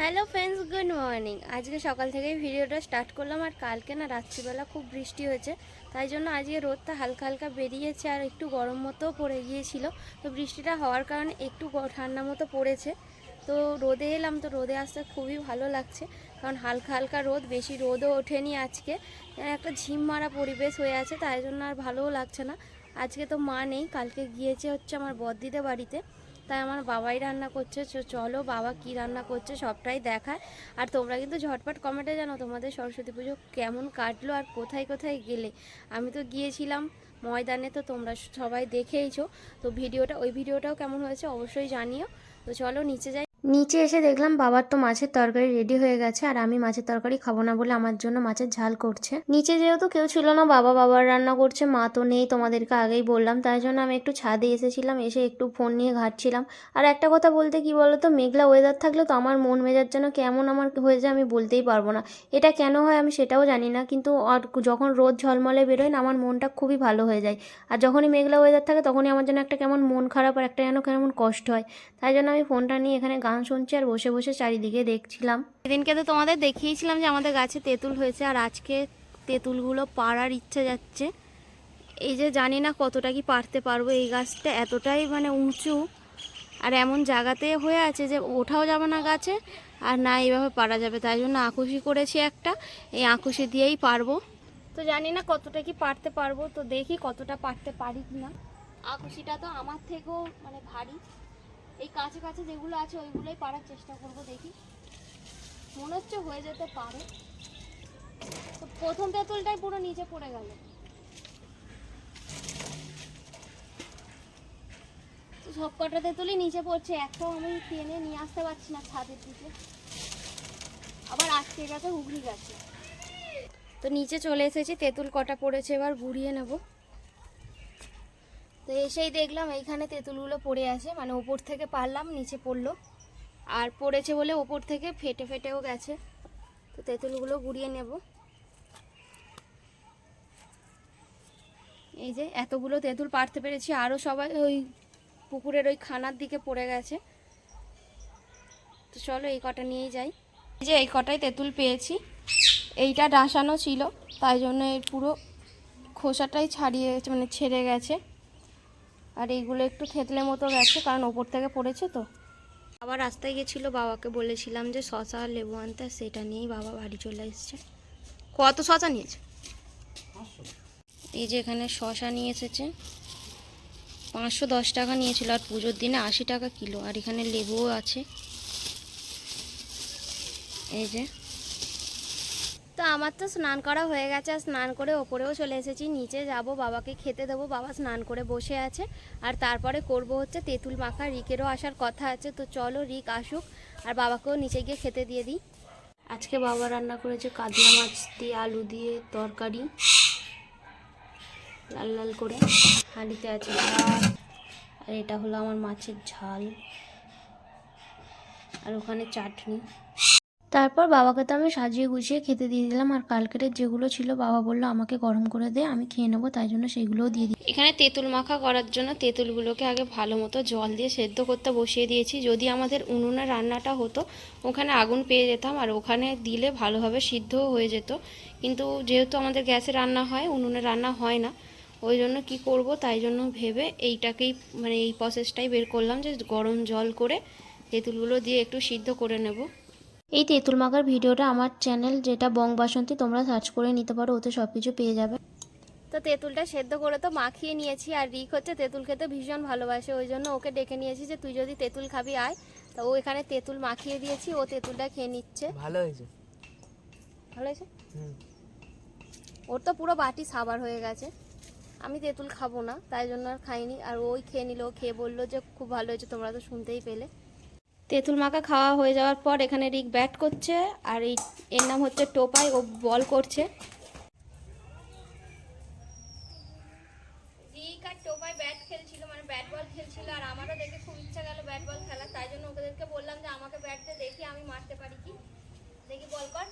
Hello friends, good morning. আজকে সকাল থেকেই ভিডিওটা স্টার্ট করলাম। আর কালকে না রাত্রিবেলা খুব বৃষ্টি হয়েছে, তাই জন্য আজকে রোদটা হালকা হালকা বেরিয়েছে আর একটু গরম মতো পড়ে গিয়েছিল। তো বৃষ্টিটা হওয়ার কারণে একটু ঠান্ডা মতো পড়েছে। তো রোদে এলাম, তো রোদে আসতে খুবই ভালো লাগছে, কারণ হালকা হালকা রোদ, বেশি রোদও ওঠেনি আজকে। একটা ঝিম মারা পরিবেশ হয়ে আছে, তাই জন্য আর ভালোও লাগছে না। আজকে তো মা নেই, কালকে গিয়েছে হচ্ছে আমার বড়দিদের বাড়িতে, তাই আমার বাবাই রান্না করছে। চলো বাবা কি রান্না করছে সবটাই দেখায়। আর তোমরা কিন্তু ঝটপট কমেন্টে জানো তোমাদের সরস্বতী পুজো কেমন কাটলো আর কোথায় কোথায় গেলে। আমি তো গিয়েছিলাম ময়দানে, তো তোমরা সবাই দেখেইছো। তো ওই ভিডিওটাও কেমন হয়েছে অবশ্যই জানিও। তো চলো নিচে যাই। নিচে এসে দেখলাম বাবার তো মাছের তরকারি রেডি হয়ে গেছে, আর আমি মাছের তরকারি খাবো না বলে আমার জন্য মাছের ঝাল করছে। নিচে যেহেতু কেউ ছিল না, বাবার রান্না করছে, মা তো নেই, তোমাদেরকে আগেই বললাম, তাই জন্য আমি একটু ছাদে এসেছিলাম, এসে একটু ফোন নিয়ে ঘাঁটছিলাম। আর একটা কথা বলতে, কি বলতো, মেঘলা ওয়েদার থাকলে তো আমার মন মেজাজ যেন কেমন আমার হয়ে যায়, আমি বলতেই পারবো না। এটা কেন হয় আমি সেটাও জানি না, কিন্তু আর যখন রোদ ঝলমলে বেরোয় না, আমার মনটা খুবই ভালো হয়ে যায়। আর যখনই মেঘলা ওয়েদার থাকে তখনই আমার জন্য একটা কেমন মন খারাপ আর একটা যেন কেমন কষ্ট হয়। তাই জন্য আমি ফোনটা নিয়ে এখানে গান শুনছি আর বসে বসে চারিদিকে দেখছিলাম। সেদিনকে তো তোমাদের দেখিয়েছিলাম যে আমাদের গাছে তেঁতুল হয়েছে, আর আজকে তেঁতুলগুলো পাড়ার ইচ্ছে যাচ্ছে। এই যে জানি না কতটা কি পারতে পারবো, এই গাছটা এতটাই মানে উঁচু আর এমন জায়গাতে হয়ে আছে যে ওঠাও যাবে না গাছে, আর না এইভাবে পারা যাবে। তাই জন্য আঁকুশি করেছি একটা, এই আঁকুশি দিয়েই পারবো। তো জানি না কতটা কি পারতে পারবো, তো দেখি কতটা পারতে পারি কিনা। আঁকুশিটা তো আমার থেকেও মানে ভারী। এই কাছে কাছে যেগুলো আছে ওইগুলোই পারার চেষ্টা করব, দেখি। মনে হচ্ছে হয়ে যেতে পারে। তো প্রথম তেঁতুলটাই পুরো নিচে পড়ে গেল। তো সব কটা তেঁতুলই নিচে পড়ছে, একটাও আমি টেনে নিয়ে আসতে পারছি না ছাদের দিকে। আবার আটকে গেছে হুগলি গেছে। তো নিচে চলে এসেছি, তেঁতুল কটা পড়েছে এবার গুড়িয়ে নেব। তো এসেই দেখলাম এইখানে তেঁতুলগুলো পড়ে আছে, মানে ওপর থেকে পারলাম নিচে পড়লো, আর পড়েছে বলে ওপর থেকে ফেটে ফেটেও গেছে। তো তেঁতুলগুলো গুড়িয়ে নেব। এই যে এতগুলো তেঁতুল পাড়তে পেরেছি, আরও সবাই ওই পুকুরের ওই খানার দিকে পড়ে গেছে। তো চলো এই কটা নিয়েই যাই। এই যে এই কটাই তেঁতুল পেয়েছি, এইটা ডাসানো ছিল, তাই জন্য এর পুরো খোসাটাই ছাড়িয়ে গেছে, মানে ছেড়ে গেছে। আর এইগুলো একটু থেতলে মতো গেছে, কারণ ওপর থেকে পড়েছে। তো আবার রাস্তায় গেছিলো, বাবাকে বলেছিলাম যে শশা আর লেবু আনতে, সেটা নিয়েই বাবা বাড়ি চলে এসছে। কত শশা নিয়েছে? এই যে এখানে শশা নিয়ে এসেছে, 510 টাকা নিয়েছিল, আর পুজোর দিনে 80 টাকা কিলো। আর এখানে লেবুও আছে, এই যে। তো আমার তো স্নান করা হয়ে গেছে, আর স্নান করে ওপরেও চলে এসেছি, নিচে যাব, বাবাকে খেতে দেবো। বাবা স্নান করে বসে আছে, আর তারপরে করব হচ্ছে তেঁতুল মাখা। রিকেরও আসার কথা আছে, তো চলো রিক আসুক, আর বাবাকেও নিচে গিয়ে খেতে দিয়ে দিই। আজকে বাবা রান্না করেছে কাতলা মাছ দিয়ে আলু দিয়ে তরকারি, লাল লাল করে। হাঁড়িতে আছে ভাত, আর এটা হলো আমার মাছের ঝাল, আর ওখানে চাটনি। তারপর বাবাকে তো আমি সাজিয়ে গুছিয়ে খেতে দিয়ে দিলাম। আর কালকের যেগুলো ছিল বাবা বললো আমাকে গরম করে দে, আমি খেয়ে নেবো, তাই জন্য সেইগুলোও দিয়ে দিই। এখানে তেঁতুল মাখা করার জন্য তেঁতুলগুলোকে আগে ভালো মতো জল দিয়ে সেদ্ধ করতে বসিয়ে দিয়েছি। যদি আমাদের উনুনে রান্নাটা হতো, ওখানে আগুন পেয়ে যেতাম, আর ওখানে দিলে ভালোভাবে সিদ্ধও হয়ে যেত। কিন্তু যেহেতু আমাদের গ্যাসে রান্না হয়, উনুনে রান্না হয় না, ওই জন্য কি করব, তাই জন্য ভেবে এইটাকেই মানে এই প্রসেসটাই বের করলাম, যে গরম জল করে তেঁতুলগুলো দিয়ে একটু সিদ্ধ করে নেব। এই তেঁতুল মাখার ভিডিওটা আমার চ্যানেল, যেটা বং বাসন্তী, তোমরা সার্চ করে নিতে পারো, ওতে সব কিছু পেয়ে যাবে। তো তেঁতুলটা সেদ্ধ করে তো মাখিয়ে নিয়েছি, আর রিক হচ্ছে তেঁতুল খেতে ভীষণ ভালোবাসে, ওই জন্য ওকে ডেকে নিয়েছি যে তুই যদি তেঁতুল খাবি আয়। তো ও এখানে তেঁতুল মাখিয়ে দিয়েছি, ও তেঁতুলটা খেয়ে নিচ্ছে। ভালো হয়েছে, ভালো হয়েছে। ওর তো পুরো বাটি সাবার হয়ে গেছে। আমি তেঁতুল খাবো না, তাই জন্য আর খাইনি, আর ওই খেয়ে নিল। ও খেয়ে বললো যে খুব ভালো হয়েছে, তোমরা তো শুনতেই পেলে। তেঁতুল মাখা খাওয়া হয়ে যাওয়ার পর এখানে রিক ব্যাট করছে, আর এর নাম হচ্ছে টোপাই, ও বল করছে। রিক আর টোপাই ব্যাট খেলছিল, মানে ব্যাট বল খেলছিল, আর আমারও দেখে খুব ইচ্ছা গেল ব্যাট বল খেলার, তাই জন্য ওদেরকে বললাম যে আমাকে ব্যাট দিয়ে দেখি আমি মারতে পারি কি, দেখি বল কর।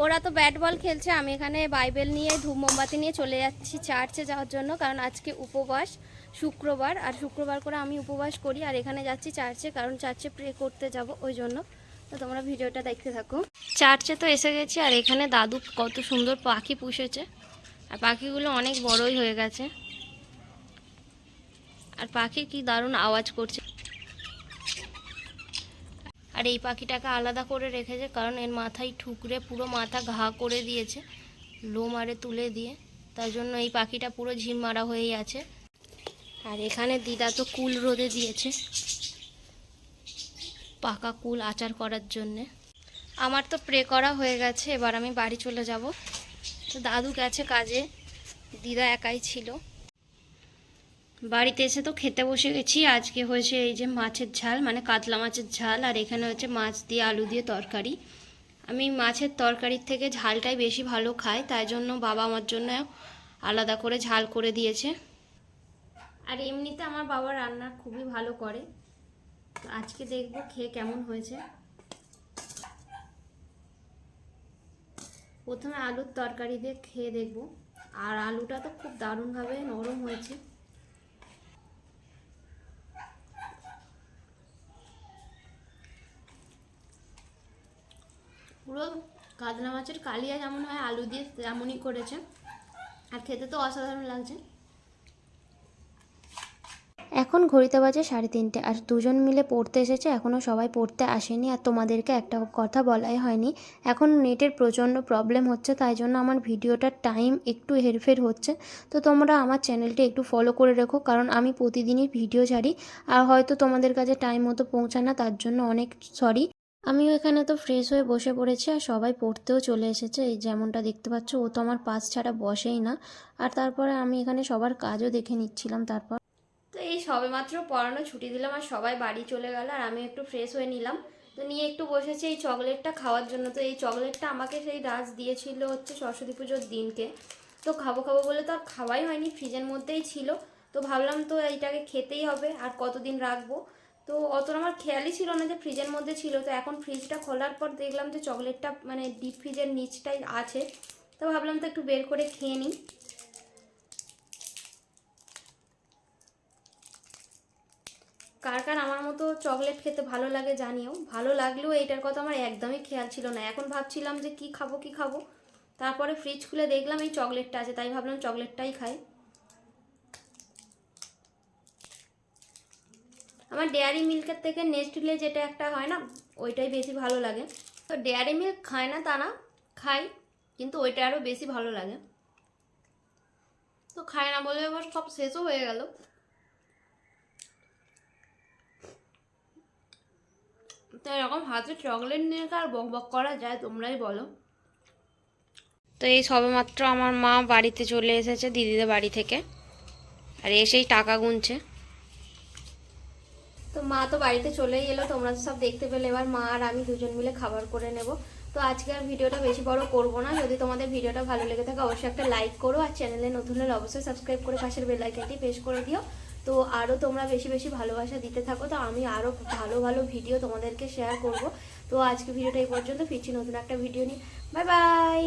ওরা তো ব্যাট বল খেলছে, আমি এখানে বাইবেল নিয়ে ধূপ মোমবাতি নিয়ে চলে যাচ্ছি চার্চে যাওয়ার জন্য, কারণ আজকে উপবাস শুক্রবার, আর শুক্রবার করে আমি উপবাস করি, আর এখানে যাচ্ছি চার্চে, কারণ চার্চে প্রে করতে যাব ওই জন্য। তো তোমরা ভিডিওটা দেখতে থাকো। চার্চে তো এসে গেছি, আর এখানে দাদু কত সুন্দর পাখি পুষেছে, আর পাখিগুলো অনেক বড়ই হয়ে গেছে, আর পাখির কি দারুণ আওয়াজ করছে। আর এই পাখিটাকে আলাদা করে রেখেছে, কারণ এর মাথায় ঠুকরে পুরো মাথা ঘা করে দিয়েছে লোম আরে তুলে দিয়ে, তার জন্য এই পাখিটা পুরো ঝিম মারা হয়েই আছে। আর এখানে দিদা তো কুল রোদে দিয়েছে, পাকা কুল আচার করার জন্যে। আমার তো প্রে করা হয়ে গেছে, এবার আমি বাড়ি চলে যাব। তো দাদু গেছে কাজে, দিদা একাই ছিল। বাড়িতে এসে তো খেতে বসে গেছি। আজকে হয়েছে এই যে মাছের ঝাল, মানে কাতলা মাছের ঝাল, আর এখানে হচ্ছে মাছ দিয়ে আলু দিয়ে তরকারি। আমি মাছের তরকারির থেকে ঝালটাই বেশি ভালো খাই, তাই জন্য বাবা আমার জন্য আলাদা করে ঝাল করে দিয়েছে। আর এমনিতে আমার বাবা রান্না খুবই ভালো করে, তো আজকে দেখবো খেয়ে কেমন হয়েছে। প্রথমে আলুর তরকারি দিয়ে খেয়ে দেখবো, আর আলুটা তো খুব দারুণভাবে নরম হয়েছে। পুরো কাতলা মাছের কালিয়া যেমন হয় আলু দিয়ে তেমনই করেছে, আর খেতে তো অসাধারণ লাগছে। এখন ঘড়িতে বাজে 3:30, আর দুজন মিলে পড়তে এসেছে, এখনও সবাই পড়তে আসেনি। আর তোমাদেরকে একটা কথা বলাই হয়নি, এখন নেটের প্রচণ্ড প্রবলেম হচ্ছে, তাই জন্য আমার ভিডিওটার টাইম একটু হেরফের হচ্ছে। তো তোমরা আমার চ্যানেলটি একটু ফলো করে রেখো, কারণ আমি প্রতিদিনই ভিডিও ছাড়ি, আর হয়তো তোমাদের কাছে টাইম মতো পৌঁছায় না, তার জন্য অনেক সরি। আমিও এখানে তো ফ্রেশ হয়ে বসে পড়েছি, আর সবাই পড়তেও চলে এসেছে। এই যেমনটা দেখতে পাচ্ছ, ও তো আমার পাশ ছাড়া বসেই না। আর তারপরে আমি এখানে সবার কাজও দেখে নিচ্ছিলাম। তারপর তো এই সবেমাত্র পড়ানো ছুটি দিলাম, আর সবাই বাড়ি চলে গেল, আর আমি একটু ফ্রেশ হয়ে নিলাম। তো নিয়ে একটু বসেছি এই চকলেটটা খাওয়ার জন্য। তো এই চকলেটটা আমাকে সেই রাজ দিয়েছিল হচ্ছে সরস্বতী পুজোর দিনকে, তো খাবো খাবো বলে তো আর খাওয়াই হয়নি, ফ্রিজের মধ্যেই ছিল। তো ভাবলাম তো এইটাকে খেতেই হবে, আর কতদিন রাখবো। তো অত আমার খেয়ালই ছিল না যে ফ্রিজের মধ্যে ছিল। তো এখন ফ্রিজটা খোলার পর দেখলাম যে চকলেটটা মানে ডিপ ফ্রিজের নিচটাই আছে, তো ভাবলাম তো একটু বের করে খেয়ে নিই। কার কার আমার মতো চকলেট খেতে ভালো লাগে জানিও। ভালো লাগলেও এইটার কথা আমার একদমই খেয়াল ছিল না, এখন ভাবছিলাম যে কি খাবো। তারপরে ফ্রিজ খুলে দেখলাম এই চকলেটটা আছে, তাই ভাবলাম চকলেটটাই খাই। আমার ডেয়ারি মিল্কের থেকে নেস্টলে যেটা একটা হয় না, ওইটাই বেশি ভালো লাগে। তো ডেয়ারি মিল্ক খায় না তা না, খাই, কিন্তু ওইটা আরও বেশি ভালো লাগে। তো খায় না বলে এবার সব শেষও হয়ে গেল। তো এরকম হাতে চকলেট নিয়ে আর বক করা যায়, তোমরাই বলো। তো এই সবেমাত্র আমার মা বাড়িতে চলে এসেছে দিদিদের বাড়ি থেকে, আর এসেই টাকা গুনছে। তো মা তো বাড়িতে চলেই এলো, তোমরা তো সব দেখতে পেলে। এবার মা আর আমি দুজন মিলে খাবার করে নেব। তো আজকে আর ভিডিওটা বেশি বড় করব না। যদি তোমাদের ভিডিওটা ভালো লেগে থাকে অবশ্যই একটা লাইক করো, আর চ্যানেলে নতুন হলে অবশ্যই সাবস্ক্রাইব করে পাশের বেল আইকনটি প্রেস করে দিও। তো আরও তোমরা বেশি বেশি ভালোবাসা দিতে থাকো, তো আমি আরও ভালো ভালো ভিডিও তোমাদেরকে শেয়ার করব। তো আজকে ভিডিওটা এই পর্যন্ত, ফিরছি নতুন একটা ভিডিও নিয়ে। Bye bye.